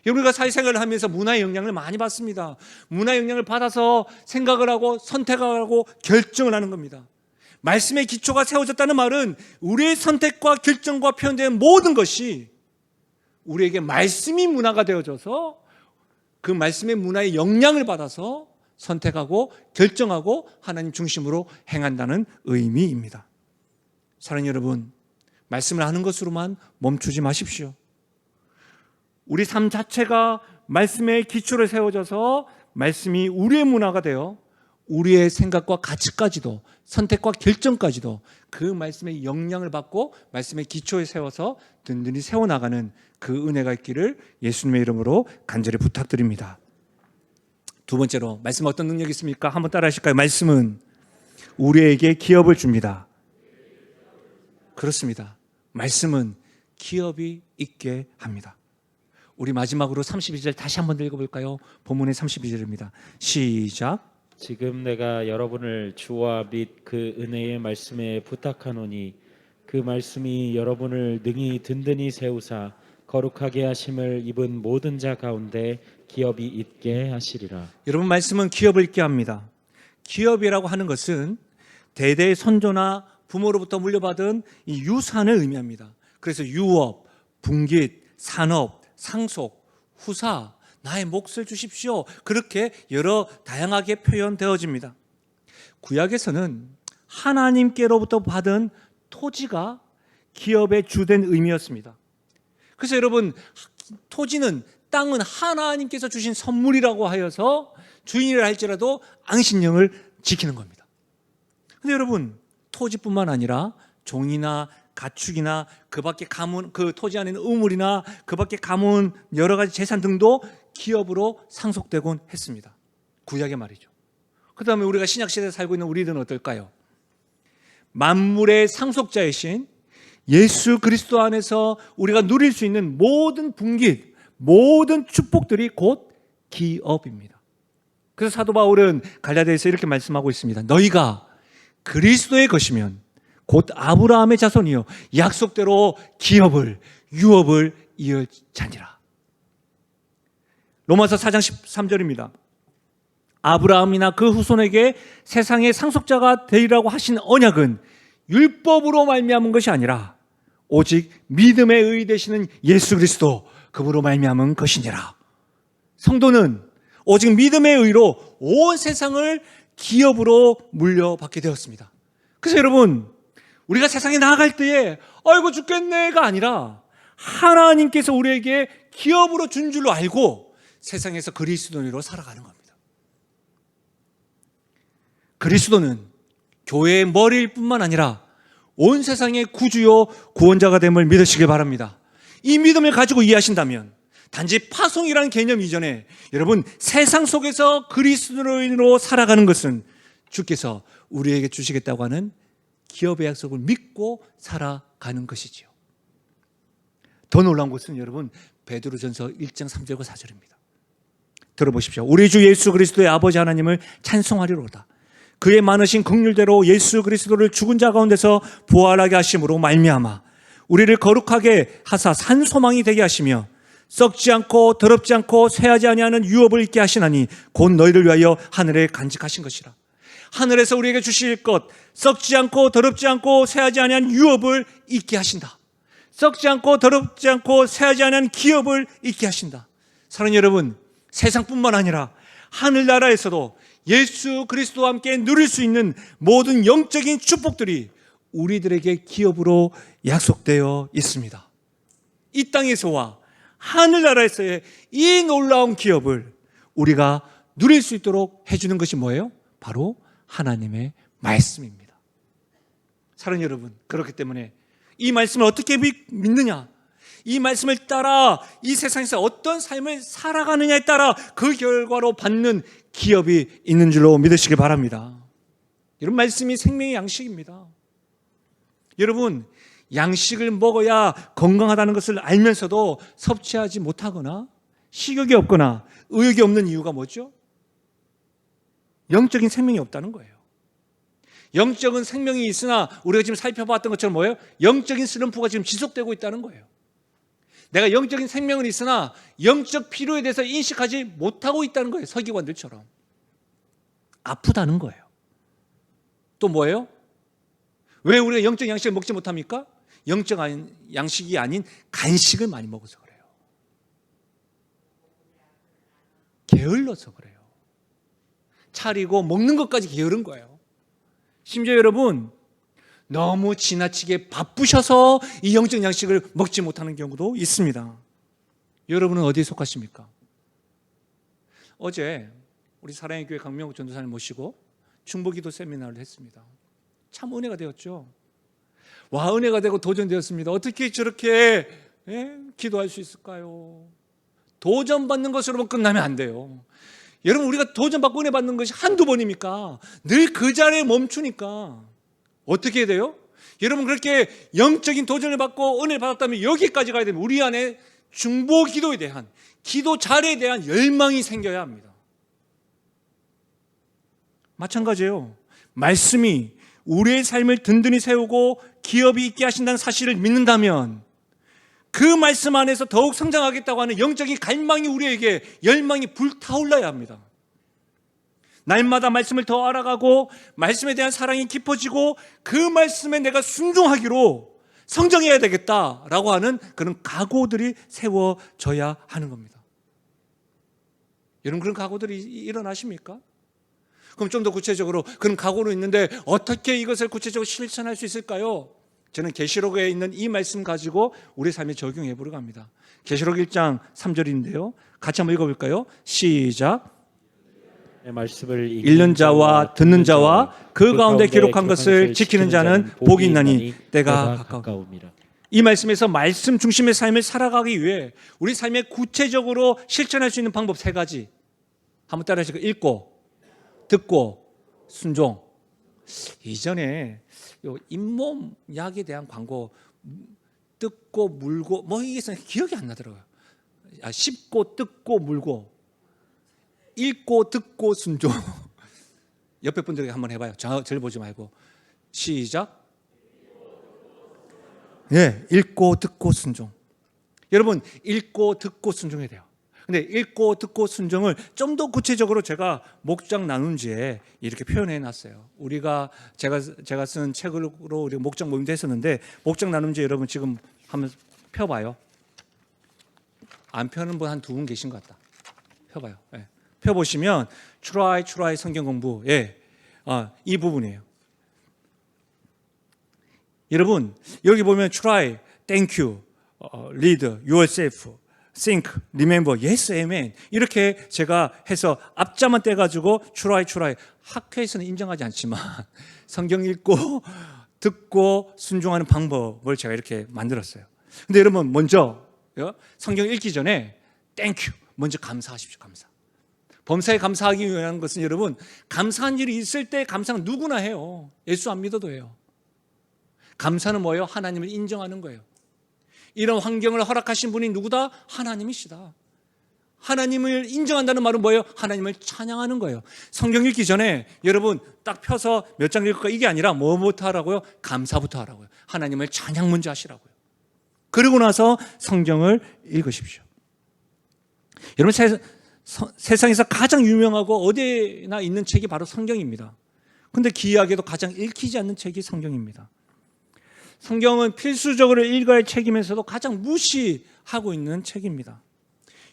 우리가 사회생활을 하면서 문화의 영향을 많이 받습니다. 문화의 영향을 받아서 생각을 하고 선택을 하고 결정을 하는 겁니다. 말씀의 기초가 세워졌다는 말은 우리의 선택과 결정과 표현된 모든 것이 우리에게 말씀이 문화가 되어져서 그 말씀의 문화의 영향을 받아서 선택하고 결정하고 하나님 중심으로 행한다는 의미입니다. 사랑하는 여러분, 말씀을 하는 것으로만 멈추지 마십시오. 우리 삶 자체가 말씀의 기초를 세워져서 말씀이 우리의 문화가 되어 우리의 생각과 가치까지도 선택과 결정까지도 그 말씀의 영향을 받고 말씀의 기초에 세워서 든든히 세워나가는 그 은혜가 있기를 예수님의 이름으로 간절히 부탁드립니다. 두 번째로 말씀 어떤 능력이 있습니까? 한번 따라 하실까요? 말씀은 우리에게 기업을 줍니다. 그렇습니다. 말씀은 기업이 있게 합니다. 우리 마지막으로 32절 다시 한번 읽어볼까요? 본문의 32절입니다. 시작. 지금 내가 여러분을 주와 및 그 은혜의 말씀에 부탁하노니 그 말씀이 여러분을 능히 든든히 세우사 거룩하게 하심을 입은 모든 자 가운데 기업이 있게 하시리라. 여러분, 말씀은 기업을 있게 합니다. 기업이라고 하는 것은 대대의 선조나 부모로부터 물려받은 이 유산을 의미합니다. 그래서 유업, 분깃, 산업, 상속, 후사, 나의 몫을 주십시오. 그렇게 여러 다양하게 표현되어집니다. 구약에서는 하나님께로부터 받은 토지가 기업의 주된 의미였습니다. 그래서 여러분, 토지는, 땅은 하나님께서 주신 선물이라고 하여서 주인이라 할지라도 안식령을 지키는 겁니다. 근데 여러분, 토지뿐만 아니라 종이나 가축이나 그 밖에 가문, 그 토지 안에 있는 우물이나 그 밖에 가문 여러 가지 재산 등도 기업으로 상속되곤 했습니다. 구약의 말이죠. 그 다음에 우리가 신약시대에 살고 있는 우리들은 어떨까요? 만물의 상속자이신 예수 그리스도 안에서 우리가 누릴 수 있는 모든 분깃, 모든 축복들이 곧 기업입니다. 그래서 사도 바울은 갈라디아에서 이렇게 말씀하고 있습니다. 너희가 그리스도의 것이면 곧 아브라함의 자손이요 약속대로 기업을, 유업을 이을 자니라. 로마서 4장 13절입니다. 아브라함이나 그 후손에게 세상의 상속자가 되리라고 하신 언약은 율법으로 말미암은 것이 아니라 오직 믿음에 의히 되시는 예수 그리스도 그분으로 말미암은 것이니라. 성도는 오직 믿음의 의로 온 세상을 기업으로 물려받게 되었습니다. 그래서 여러분, 우리가 세상에 나아갈 때에 아이고 죽겠네가 아니라 하나님께서 우리에게 기업으로 준 줄로 알고 세상에서 그리스도인으로 살아가는 겁니다. 그리스도는 교회의 머리일 뿐만 아니라 온 세상의 구주요 구원자가 됨을 믿으시길 바랍니다. 이 믿음을 가지고 이해하신다면 단지 파송이라는 개념 이전에 여러분, 세상 속에서 그리스도인으로 살아가는 것은 주께서 우리에게 주시겠다고 하는 기업의 약속을 믿고 살아가는 것이지요. 더 놀라운 것은 여러분, 베드로전서 1장 3절과 4절입니다. 들어보십시오. 우리 주 예수 그리스도의 아버지 하나님을 찬송하리로다. 그의 많으신 긍휼대로 예수 그리스도를 죽은 자 가운데서 부활하게 하심으로 말미암아 우리를 거룩하게 하사 산 소망이 되게 하시며 썩지 않고 더럽지 않고 쇠하지 아니하는 유업을 있게 하시나니 곧 너희를 위하여 하늘에 간직하신 것이라. 하늘에서 우리에게 주실 것, 썩지 않고 더럽지 않고 쇠하지 아니한 유업을 있게 하신다. 썩지 않고 더럽지 않고 쇠하지 아니한 기업을 있게 하신다. 사랑하는 여러분, 세상뿐만 아니라 하늘나라에서도 예수 그리스도와 함께 누릴 수 있는 모든 영적인 축복들이 우리들에게 기업으로 약속되어 있습니다. 이 땅에서와 하늘나라에서의 이 놀라운 기업을 우리가 누릴 수 있도록 해주는 것이 뭐예요? 바로 하나님의 말씀입니다. 사랑하는 여러분, 그렇기 때문에 이 말씀을 어떻게 믿느냐? 이 말씀을 따라 이 세상에서 어떤 삶을 살아가느냐에 따라 그 결과로 받는 기업이 있는 줄로 믿으시길 바랍니다. 이런 말씀이 생명의 양식입니다. 여러분, 양식을 먹어야 건강하다는 것을 알면서도 섭취하지 못하거나 식욕이 없거나 의욕이 없는 이유가 뭐죠? 영적인 생명이 없다는 거예요. 영적인 생명이 있으나 우리가 지금 살펴봤던 것처럼 뭐예요? 영적인 슬럼프가 지금 지속되고 있다는 거예요. 내가 영적인 생명은 있으나 영적 필요에 대해서 인식하지 못하고 있다는 거예요. 서기관들처럼. 아프다는 거예요. 또 뭐예요? 왜 우리가 영적 양식을 먹지 못합니까? 영적 양식이 아닌 간식을 많이 먹어서 그래요. 게을러서 그래요. 차리고 먹는 것까지 게으른 거예요. 심지어 여러분, 너무 지나치게 바쁘셔서 이 영적 양식을 먹지 못하는 경우도 있습니다. 여러분은 어디에 속하십니까? 어제 우리 사랑의 교회 강명욱 전도사님 모시고 중보기도 세미나를 했습니다. 참 은혜가 되었죠. 와, 은혜가 되고 도전되었습니다. 어떻게 저렇게 기도할 수 있을까요? 도전받는 것으로만 끝나면 안 돼요. 여러분, 우리가 도전받고 은혜 받는 것이 한두 번입니까? 늘 그 자리에 멈추니까 어떻게 해야 돼요? 여러분, 그렇게 영적인 도전을 받고 은혜를 받았다면 여기까지 가야 됩니다. 우리 안에 중보 기도에 대한, 기도 자리에 대한 열망이 생겨야 합니다. 마찬가지예요. 말씀이 우리의 삶을 든든히 세우고 기업이 있게 하신다는 사실을 믿는다면 그 말씀 안에서 더욱 성장하겠다고 하는 영적인 갈망이 우리에게 열망이 불타올라야 합니다. 날마다 말씀을 더 알아가고 말씀에 대한 사랑이 깊어지고 그 말씀에 내가 순종하기로 성장해야 되겠다라고 하는 그런 각오들이 세워져야 하는 겁니다. 여러분, 그런 각오들이 일어나십니까? 그럼 좀 더 구체적으로 그런 각오로 있는데 어떻게 이것을 구체적으로 실천할 수 있을까요? 저는 계시록에 있는 이 말씀 가지고 우리 삶에 적용해 보려고 합니다. 계시록 1장 3절인데요. 같이 한번 읽어볼까요? 시작. 말씀을 읽는 자와 듣는 자와 그 가운데 기록한 것을 지키는 자는 복이 있나니 때가 가까움이라. 이 말씀에서 말씀 중심의 삶을 살아가기 위해 우리 삶에 구체적으로 실천할 수 있는 방법 3가지. 한번 따라 하시고, 읽고 듣고 순종. 이전에 잇몸 약에 대한 광고 뜯고 물고 뭐 이게 기억이 안 나더라고요. 씹고 뜯고 물고 읽고 듣고 순종. 옆에 분들에게 한번 해봐요. 저를 보지 말고. 시작. 읽고 듣고 순종. 여러분, 읽고 듣고 순종해야 돼요. 근데 읽고 듣고 순종을 좀 더 구체적으로 제가 목장 나눔지에 이렇게 표현해 놨어요. 제가 쓴 책으로 우리 목장 모임도 했었는데, 목장 나눔지 여러분 지금 한번 펴봐요. 안 펴는 분 한 2분 계신 것 같다. 펴봐요. 펴보시면 try 성경 공부, 이 부분이에요. 여러분, 여기 보면 try, thank you, lead yourself, think, remember, yes, amen. 이렇게 제가 해서 앞자만 떼가지고 try. 학회에서는 인정하지 않지만 성경 읽고 듣고 순종하는 방법을 제가 이렇게 만들었어요. 근데 여러분, 먼저 성경 읽기 전에 thank you, 먼저 감사하십시오. 감사. 범사에 감사하기 위한 것은 여러분, 감사한 일이 있을 때 감사는 누구나 해요. 예수 안 믿어도 해요. 감사는 뭐예요? 하나님을 인정하는 거예요. 이런 환경을 허락하신 분이 누구다? 하나님이시다. 하나님을 인정한다는 말은 뭐예요? 하나님을 찬양하는 거예요. 성경 읽기 전에 여러분 딱 펴서 몇 장 읽을까? 이게 아니라 뭐부터 하라고요? 감사부터 하라고요. 하나님을 찬양 먼저 하시라고요. 그러고 나서 성경을 읽으십시오. 여러분, 세상에서 가장 유명하고 어디에나 있는 책이 바로 성경입니다. 그런데 기이하게도 가장 읽히지 않는 책이 성경입니다. 성경은 필수적으로 읽어야 할 책이면서도 가장 무시하고 있는 책입니다.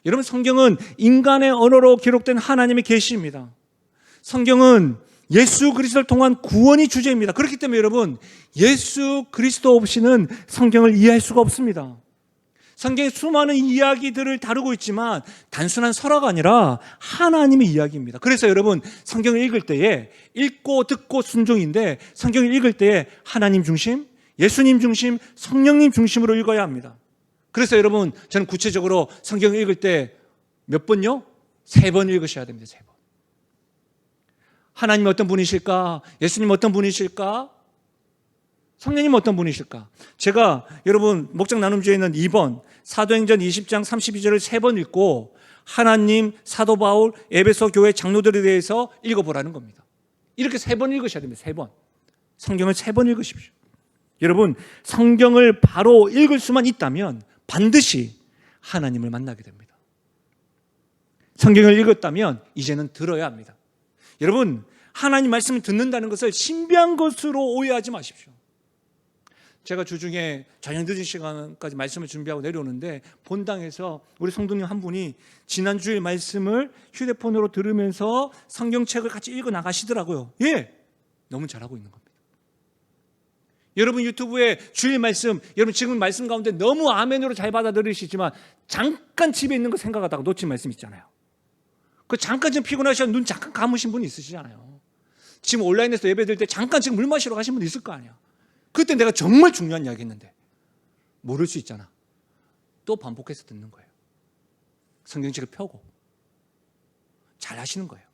여러분, 성경은 인간의 언어로 기록된 하나님의 계시입니다. 성경은 예수 그리스도를 통한 구원이 주제입니다. 그렇기 때문에 여러분, 예수 그리스도 없이는 성경을 이해할 수가 없습니다. 성경의 수많은 이야기들을 다루고 있지만 단순한 설화가 아니라 하나님의 이야기입니다. 그래서 여러분, 성경을 읽을 때에 읽고 듣고 순종인데, 성경을 읽을 때에 하나님 중심, 예수님 중심, 성령님 중심으로 읽어야 합니다. 그래서 여러분, 저는 구체적으로 성경을 읽을 때 몇 번요? 3번 읽으셔야 됩니다. 3번. 하나님 어떤 분이실까? 예수님 어떤 분이실까? 성령님 어떤 분이실까? 제가 여러분 목장 나눔지에 있는 2번 사도행전 20장 32절을 3번 읽고 하나님, 사도 바울, 에베소 교회 장로들에 대해서 읽어보라는 겁니다. 이렇게 3번 읽으셔야 됩니다. 3번. 성경을 3번 읽으십시오. 여러분, 성경을 바로 읽을 수만 있다면 반드시 하나님을 만나게 됩니다. 성경을 읽었다면 이제는 들어야 합니다. 여러분, 하나님 말씀을 듣는다는 것을 신비한 것으로 오해하지 마십시오. 제가 주중에 저녁 늦은 시간까지 말씀을 준비하고 내려오는데 본당에서 우리 성도님 한 분이 지난주의 말씀을 휴대폰으로 들으면서 성경책을 같이 읽어 나가시더라고요. 너무 잘하고 있는 겁니다. 여러분, 유튜브에 주일 말씀, 여러분 지금 말씀 가운데 너무 아멘으로 잘 받아들이시지만 잠깐 집에 있는 거 생각하다가 놓친 말씀 있잖아요. 그 잠깐 좀 피곤하셔서 눈 잠깐 감으신 분 있으시잖아요. 지금 온라인에서 예배 드릴 때 잠깐 지금 물 마시러 가신 분 있을 거 아니야. 그때 내가 정말 중요한 이야기 했는데 모를 수 있잖아. 또 반복해서 듣는 거예요. 성경책을 펴고 잘 하시는 거예요.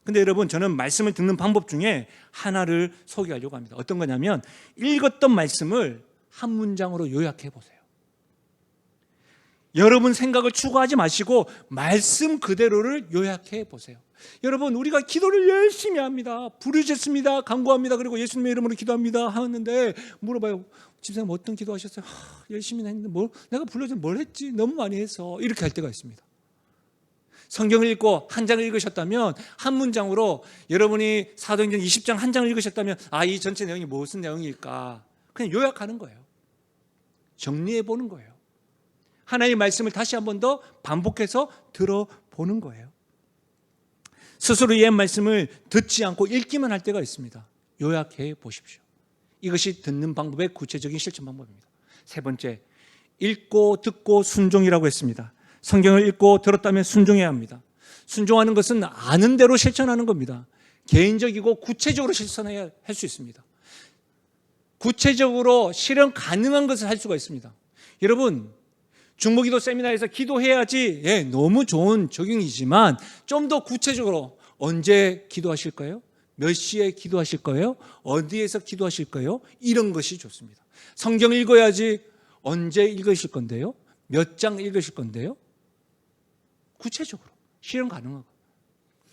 근데 여러분, 저는 말씀을 듣는 방법 중에 하나를 소개하려고 합니다. 어떤 거냐면 읽었던 말씀을 한 문장으로 요약해 보세요. 여러분 생각을 추구하지 마시고 말씀 그대로를 요약해 보세요. 여러분, 우리가 기도를 열심히 합니다. 부르짖습니다. 간구합니다. 그리고 예수님의 이름으로 기도합니다 하는데 물어봐요. 집사님 어떤 기도하셨어요? 열심히 했는데 내가 불러준 뭘 했지? 너무 많이 해서 이렇게 할 때가 있습니다. 성경을 읽고 한 장을 읽으셨다면 한 문장으로, 여러분이 사도행전 20장 한 장을 읽으셨다면 이 전체 내용이 무슨 내용일까? 그냥 요약하는 거예요. 정리해 보는 거예요. 하나님의 말씀을 다시 한 번 더 반복해서 들어보는 거예요. 스스로 이 말씀을 듣지 않고 읽기만 할 때가 있습니다. 요약해 보십시오. 이것이 듣는 방법의 구체적인 실천 방법입니다. 세 번째, 읽고 듣고 순종이라고 했습니다. 성경을 읽고 들었다면 순종해야 합니다. 순종하는 것은 아는 대로 실천하는 겁니다. 개인적이고 구체적으로 실천해야 할 수 있습니다. 구체적으로 실현 가능한 것을 할 수가 있습니다. 여러분, 중보기도 세미나에서 기도해야지, 너무 좋은 적용이지만 좀 더 구체적으로 언제 기도하실 거예요? 몇 시에 기도하실 거예요? 어디에서 기도하실 거예요? 이런 것이 좋습니다. 성경 읽어야지, 언제 읽으실 건데요? 몇 장 읽으실 건데요? 구체적으로 실현 가능하고.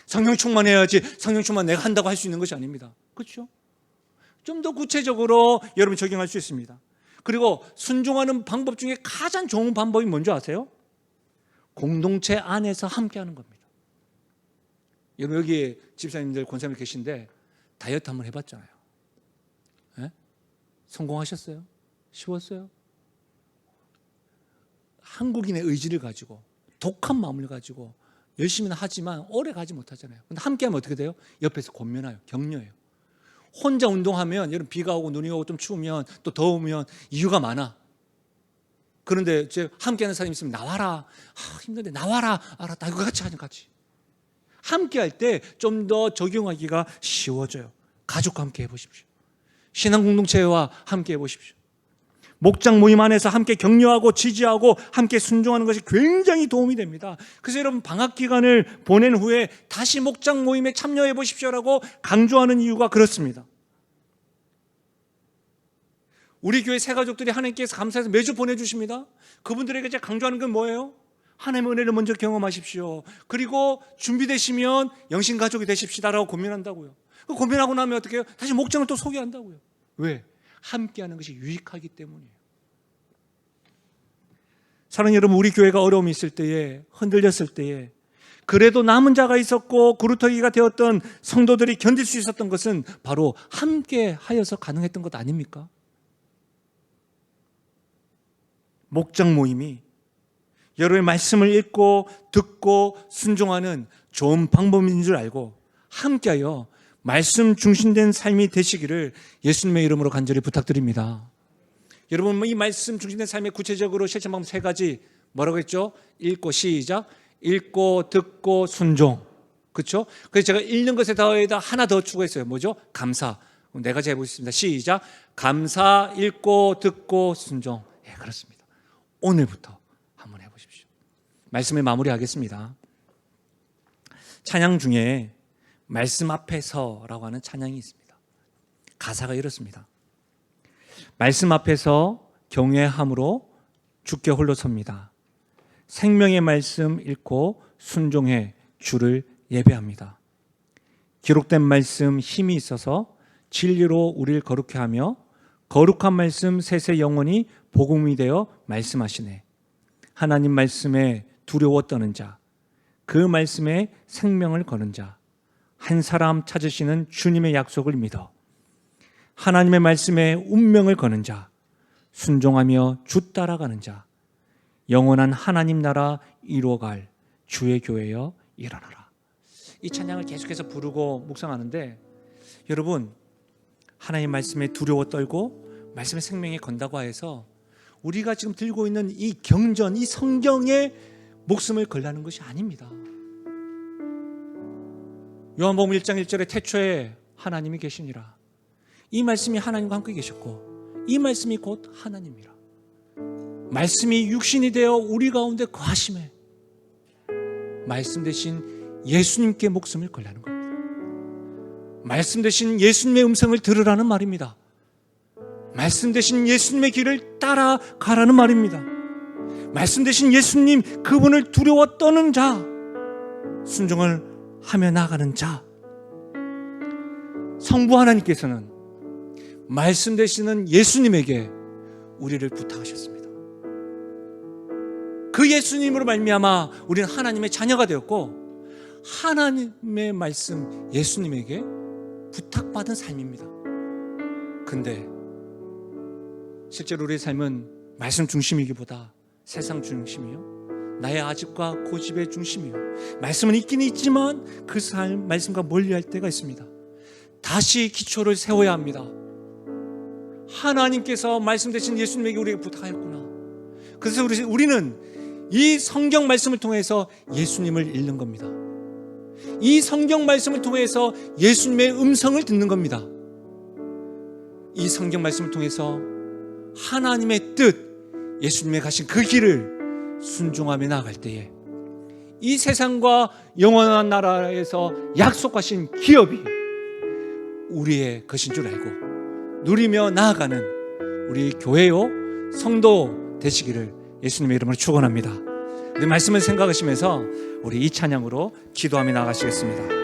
성령 충만해야지, 성령 충만 내가 한다고 할 수 있는 것이 아닙니다. 그렇죠? 좀 더 구체적으로 여러분 적용할 수 있습니다. 그리고 순종하는 방법 중에 가장 좋은 방법이 뭔지 아세요? 공동체 안에서 함께하는 겁니다. 여러분, 여기 집사님들, 권사님들 계신데 다이어트 한번 해봤잖아요. 네? 성공하셨어요? 쉬웠어요? 한국인의 의지를 가지고 독한 마음을 가지고 열심히는 하지만 오래 가지 못하잖아요. 근데 함께하면 어떻게 돼요? 옆에서 권면해요. 격려해요. 혼자 운동하면, 여러분, 비가 오고 눈이 오고 좀 추우면 또 더우면 이유가 많아. 그런데 함께하는 사람이 있으면 나와라. 힘든데 나와라. 알았다. 이거 같이 하자, 같이. 함께할 때 좀 더 적용하기가 쉬워져요. 가족과 함께 해보십시오. 신앙 공동체와 함께 해보십시오. 목장 모임 안에서 함께 격려하고 지지하고 함께 순종하는 것이 굉장히 도움이 됩니다. 그래서 여러분, 방학 기간을 보낸 후에 다시 목장 모임에 참여해 보십시오라고 강조하는 이유가 그렇습니다. 우리 교회 새가족들이 하나님께서 감사해서 매주 보내주십니다. 그분들에게 제가 강조하는 건 뭐예요? 하나님의 은혜를 먼저 경험하십시오. 그리고 준비되시면 영신가족이 되십시다라고 고민한다고요. 고민하고 나면 어떻게 해요? 다시 목장을 또 소개한다고요. 왜? 함께하는 것이 유익하기 때문이에요. 사랑하는 여러분, 우리 교회가 어려움이 있을 때에, 흔들렸을 때에 그래도 남은 자가 있었고 그루터기가 되었던 성도들이 견딜 수 있었던 것은 바로 함께 하여서 가능했던 것 아닙니까? 목장 모임이 여러분의 말씀을 읽고 듣고 순종하는 좋은 방법인 줄 알고 함께하여 말씀 중심된 삶이 되시기를 예수님의 이름으로 간절히 부탁드립니다. 여러분, 이 말씀 중심된 삶의 구체적으로 실천 방법 세 가지, 뭐라고 했죠? 읽고, 시작. 읽고, 듣고, 순종. 그렇죠? 그래서 제가 읽는 것에 더해다 하나 더 추가했어요. 뭐죠? 감사. 네 가지 해보겠습니다. 시작. 감사, 읽고, 듣고, 순종. 그렇습니다. 오늘부터 한번 해보십시오. 말씀을 마무리하겠습니다. 찬양 중에 말씀 앞에서라고 하는 찬양이 있습니다. 가사가 이렇습니다. 말씀 앞에서 경외함으로 주께 홀로 섭니다. 생명의 말씀 읽고 순종해 주를 예배합니다. 기록된 말씀 힘이 있어서 진리로 우리를 거룩해 하며 거룩한 말씀 세세 영원히 복음이 되어 말씀하시네. 하나님 말씀에 두려워 떠는 자, 그 말씀에 생명을 거는 자, 한 사람 찾으시는 주님의 약속을 믿어 하나님의 말씀에 운명을 거는 자, 순종하며 주 따라가는 자, 영원한 하나님 나라 이루어갈 주의 교회여 일어나라. 이 찬양을 계속해서 부르고 묵상하는데, 여러분, 하나님 말씀에 두려워 떨고 말씀에 생명에 건다고 해서 우리가 지금 들고 있는 이 경전, 이 성경에 목숨을 걸라는 것이 아닙니다. 요한복음 1장 1절에 태초에 하나님이 계시니라. 이 말씀이 하나님과 함께 계셨고 이 말씀이 곧 하나님이라. 말씀이 육신이 되어 우리 가운데 거하심에 말씀 대신 예수님께 목숨을 걸라는 겁니다. 말씀 대신 예수님의 음성을 들으라는 말입니다. 말씀 대신 예수님의 길을 따라가라는 말입니다. 말씀 대신 예수님 그분을 두려워 떠는 자, 순종을 하며 나가는 자. 성부 하나님께서는 말씀 되시는 예수님에게 우리를 부탁하셨습니다. 그 예수님으로 말미암아 우리는 하나님의 자녀가 되었고 하나님의 말씀 예수님에게 부탁받은 삶입니다. 근데 실제로 우리의 삶은 말씀 중심이기보다 세상 중심이요, 나의 아집과 고집의 중심이요, 말씀은 있긴 있지만 그 삶 말씀과 멀리할 때가 있습니다. 다시 기초를 세워야 합니다. 하나님께서 말씀 되신 예수님에게 우리에게 부탁하였구나. 그래서 우리는 이 성경 말씀을 통해서 예수님을 읽는 겁니다. 이 성경 말씀을 통해서 예수님의 음성을 듣는 겁니다. 이 성경 말씀을 통해서 하나님의 뜻, 예수님의 가신 그 길을 순종하며 나아갈 때에 이 세상과 영원한 나라에서 약속하신 기업이 우리의 것인 줄 알고 누리며 나아가는 우리 교회요 성도 되시기를 예수님의 이름으로 축원합니다. 이 말씀을 생각하시면서 우리 이 찬양으로 기도하며 나가시겠습니다.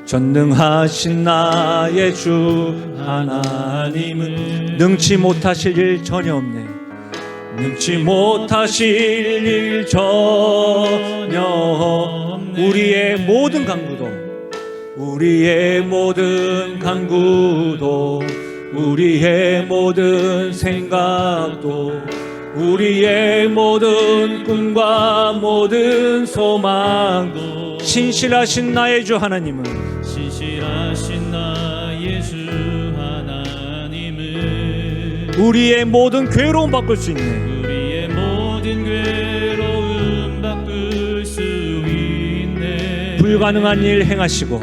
전능하신 나의 주 하나님은 능치 못하실 일 전혀 없네. 능치 못하실 일 전혀 없네. 우리의 모든 간구도, 우리의 모든 간구도, 우리의 모든 생각도, 우리의 모든 꿈과 모든 소망도 신실하신 나의 주 하나님은, 신실하신 나의 주 하나님은 우리의 모든 괴로움 바꿀 수 있네. 우리의 모든 괴로움 바꿀 수 있네. 불가능한 일 행하시고,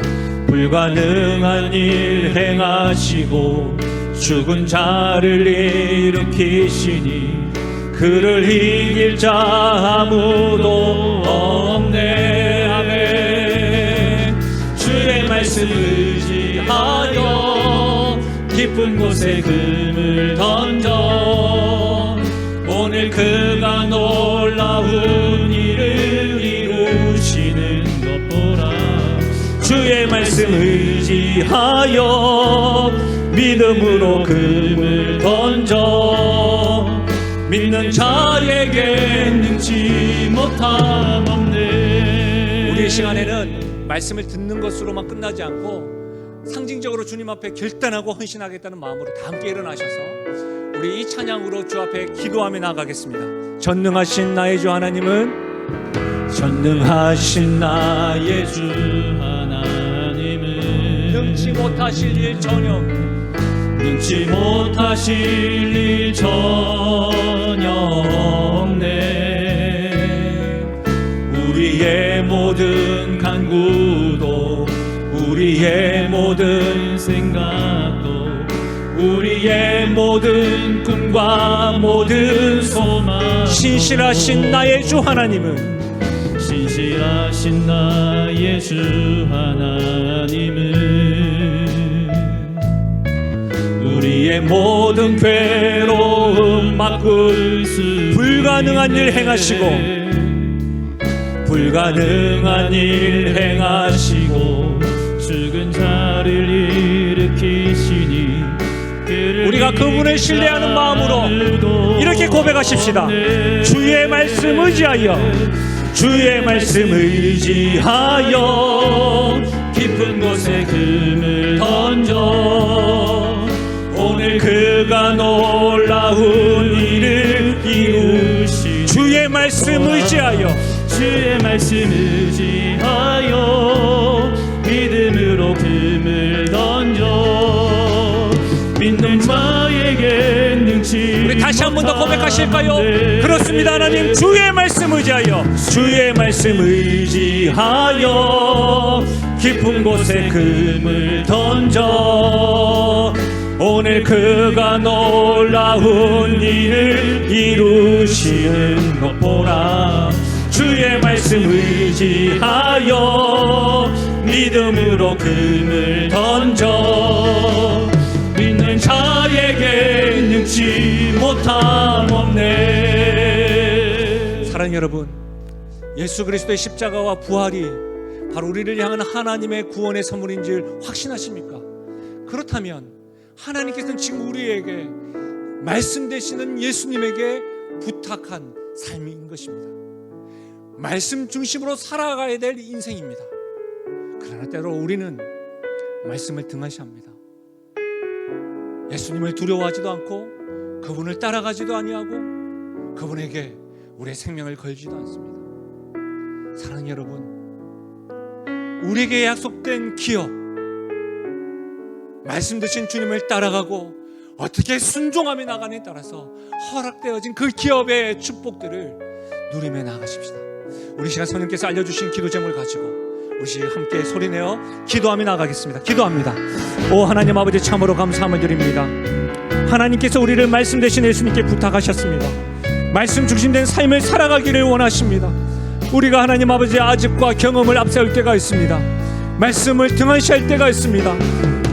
불가능한 일 행하시고, 죽은 자를 일으키시니 그를 이길 자 아무도 없네. 아멘. 주의 말씀 의지하여 깊은 곳에 금을 던져 오늘 그가 놀라운 일을 이루시는 것 보라. 주의 말씀 의지하여 믿음으로 금을 던져 믿는 자에게 능치 못함 없네. 우리 시간에는 말씀을 듣는 것으로만 끝나지 않고 상징적으로 주님 앞에 결단하고 헌신하겠다는 마음으로 다 함께 일어나셔서 우리 이 찬양으로 주 앞에 기도하며 나가겠습니다. 전능하신 나의 주 하나님은, 전능하신 나의 주 하나님은 능치 못하실 일 전혀 없네. 능치 못하실 일 전혀 없네. 우리의 모든 간구도, 우리의 모든 생각도, 우리의 모든 꿈과 모든 소망 신실하신 나의 주 하나님은, 신실하신 나의 주 하나님은 우리의 모든 괴로움 바꿀 수 불가능한 일 행하시고, 불가능한 일 행하시고, 죽은 자를 일으키시니 우리가 그분을 신뢰하는 마음으로 이렇게 고백하십시다. 주의 말씀 의지하여, 주의 말씀 의지하여 깊은 곳에 금을 던져 오늘 그가 놀라운 일을 이루시. 주의 말씀 의지하여, 주의 말씀 의지하여 믿음으로 금을 던져 믿는 자에게 능치 다시 한 번 더 고백하실까요? 그렇습니다. 하나님, 주의 말씀 의지하여, 주의 말씀 의지하여 깊은 곳에 금을 던져 오늘 그가 놀라운 일을 이루시는 것 보라. 주의 말씀 의지하여 믿음으로 금을 던져 믿는 자에게 능치 못함 없네. 사랑하는 여러분, 예수 그리스도의 십자가와 부활이 바로 우리를 향한 하나님의 구원의 선물인 줄 확신하십니까? 그렇다면 하나님께서는 지금 우리에게 말씀 되시는 예수님에게 부탁한 삶인 것입니다. 말씀 중심으로 살아가야 될 인생입니다. 그러나 때로 우리는 말씀을 등한시합니다. 예수님을 두려워하지도 않고 그분을 따라가지도 아니하고 그분에게 우리의 생명을 걸지도 않습니다. 사랑하는 여러분, 우리에게 약속된 기업, 말씀 되신 주님을 따라가고 어떻게 순종하며 나가느냐에 따라서 허락되어진 그 기업의 축복들을 누리며 나가십시다. 우리 시간 성령께서 알려주신 기도 제목을 가지고 우리 시간 함께 소리내어 기도하며 나가겠습니다. 기도합니다. 오 하나님 아버지, 참으로 감사함을 드립니다. 하나님께서 우리를 말씀 되신 예수님께 부탁하셨습니다. 말씀 중심된 삶을 살아가기를 원하십니다. 우리가 하나님 아버지 아직과 경험을 앞세울 때가 있습니다. 말씀을 등한시할 때가 있습니다.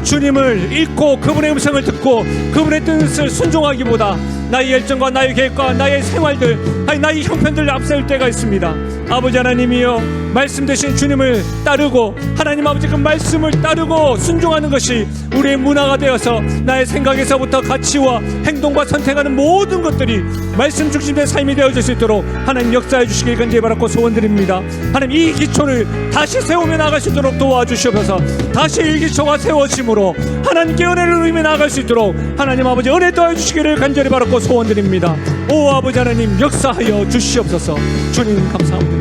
주님을 읽고 그분의 음성을 듣고 그분의 뜻을 순종하기보다 나의 열정과 나의 계획과 나의 생활들, 나의 형편들을 앞세울 때가 있습니다. 아버지 하나님이여, 말씀 되신 주님을 따르고 하나님 아버지 그 말씀을 따르고 순종하는 것이 우리의 문화가 되어서 나의 생각에서부터 가치와 행동과 선택하는 모든 것들이 말씀 중심된 삶이 되어질 수 있도록 하나님 역사해 주시길 간절히 바라고 소원드립니다. 하나님, 이 기초를 다시 세우며 나갈 수 있도록 도와주시옵소서. 다시 이 기초가 세워짐으로 하나님께 은혜를 누리며 나갈 수 있도록 하나님 아버지 은혜 더해 주시기를 간절히 바라고 소원드립니다. 오 아버지 하나님, 역사하여 주시옵소서. 주님 감사합니다.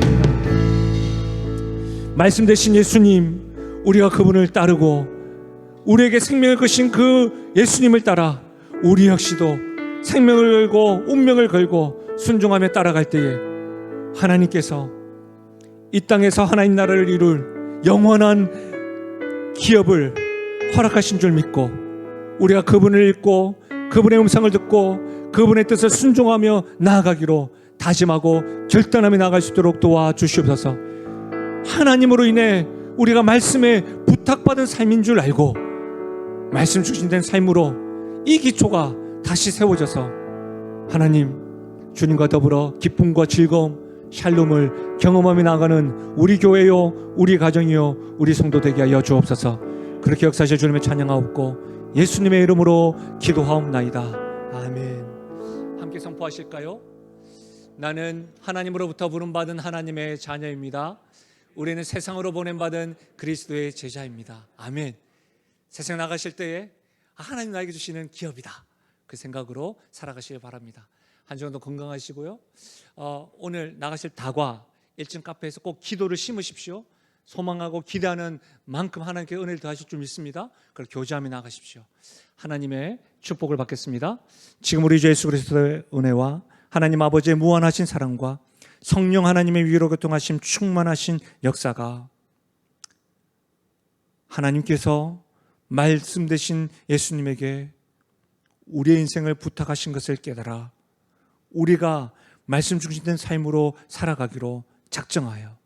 말씀 되신 예수님, 우리가 그분을 따르고 우리에게 생명을 거신 그 예수님을 따라 우리 역시도 생명을 걸고 운명을 걸고 순종하며 따라갈 때에 하나님께서 이 땅에서 하나님 나라를 이룰 영원한 기업을 허락하신 줄 믿고 우리가 그분을 읽고 그분의 음성을 듣고 그분의 뜻을 순종하며 나아가기로 다짐하고 결단하며 나아갈 수 있도록 도와주시옵소서. 하나님으로 인해 우리가 말씀에 부탁받은 삶인 줄 알고 말씀 중심된 삶으로 이 기초가 다시 세워져서 하나님, 주님과 더불어 기쁨과 즐거움, 샬롬을 경험하며 나아가는 우리 교회요, 우리 가정이요, 우리 성도 되게 하여 주옵소서. 그렇게 역사하실 주님의 찬양하옵고 예수님의 이름으로 기도하옵나이다. 아멘. 함께 선포하실까요? 나는 하나님으로부터 부름받은 하나님의 자녀입니다. 우리는 세상으로 보냄받은 그리스도의 제자입니다. 아멘. 세상 나가실 때에 하나님 나에게 주시는 기업이다, 그 생각으로 살아가시길 바랍니다. 한 주간도 건강하시고요. 오늘 나가실 다과 1층 카페에서 꼭 기도를 심으십시오. 소망하고 기대하는 만큼 하나님께 은혜를 더하실 줄 믿습니다. 그걸 교제하며 나가십시오. 하나님의 축복을 받겠습니다. 지금 우리 주 예수 그리스도의 은혜와 하나님 아버지의 무한하신 사랑과 성령 하나님의 위로 교통하심 충만하신 역사가 하나님께서 말씀 되신 예수님에게 우리의 인생을 부탁하신 것을 깨달아 우리가 말씀 중심된 삶으로 살아가기로 작정하여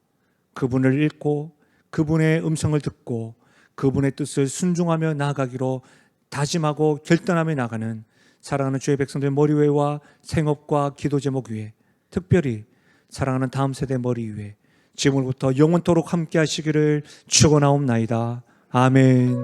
그분을 읽고 그분의 음성을 듣고 그분의 뜻을 순종하며 나아가기로 다짐하고 결단하며 나가는 사랑하는 주의 백성들의 머리 위와 생업과 기도 제목 위에, 특별히 사랑하는 다음 세대 머리 위에 지금부터 영원토록 함께 하시기를 축원하옵나이다. 아멘.